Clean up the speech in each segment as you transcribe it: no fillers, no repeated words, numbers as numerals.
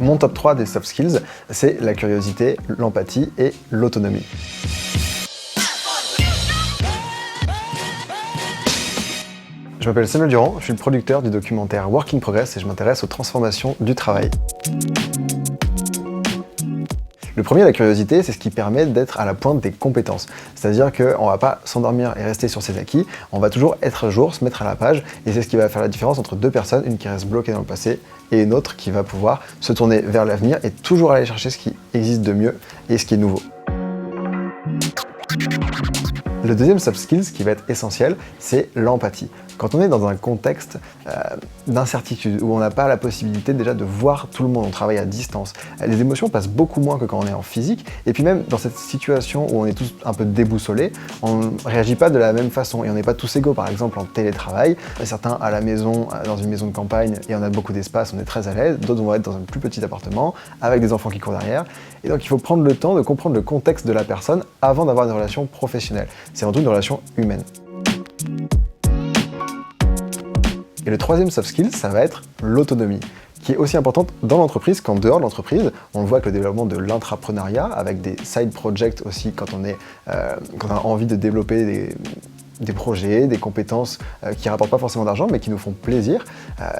Mon top 3 des soft skills, c'est la curiosité, l'empathie et l'autonomie. Je m'appelle Samuel Durand, je suis le producteur du documentaire Work in Progress et je m'intéresse aux transformations du travail. Le premier, la curiosité, c'est ce qui permet d'être à la pointe des compétences. C'est-à-dire qu'on ne va pas s'endormir et rester sur ses acquis, on va toujours être à jour, se mettre à la page, et c'est ce qui va faire la différence entre deux personnes, une qui reste bloquée dans le passé et une autre qui va pouvoir se tourner vers l'avenir et toujours aller chercher ce qui existe de mieux et ce qui est nouveau. Le deuxième soft skills qui va être essentiel, c'est l'empathie. Quand on est dans un contexte d'incertitude, où on n'a pas la possibilité déjà de voir tout le monde, on travaille à distance, les émotions passent beaucoup moins que quand on est en physique, et puis même dans cette situation où on est tous un peu déboussolés, on ne réagit pas de la même façon, et on n'est pas tous égaux, par exemple en télétravail, certains à la maison, dans une maison de campagne, et on a beaucoup d'espace, on est très à l'aise, d'autres vont être dans un plus petit appartement, avec des enfants qui courent derrière, et donc il faut prendre le temps de comprendre le contexte de la personne avant d'avoir une relation professionnelle. C'est avant tout une relation humaine. Et le troisième soft skill, ça va être l'autonomie, qui est aussi importante dans l'entreprise qu'en dehors de l'entreprise. On le voit avec le développement de l'intrapreneuriat, avec des side projects aussi quand on a envie de développer des projets, des compétences qui ne rapportent pas forcément d'argent, mais qui nous font plaisir.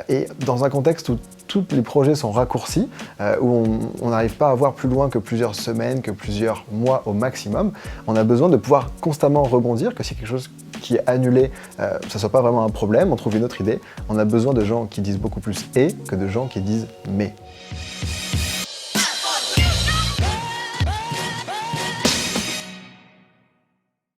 Et dans un contexte où tous les projets sont raccourcis, où on n'arrive pas à voir plus loin que plusieurs semaines, que plusieurs mois au maximum, on a besoin de pouvoir constamment rebondir, que si quelque chose qui est annulé, ça ne soit pas vraiment un problème, on trouve une autre idée. On a besoin de gens qui disent beaucoup plus « et » que de gens qui disent « mais ».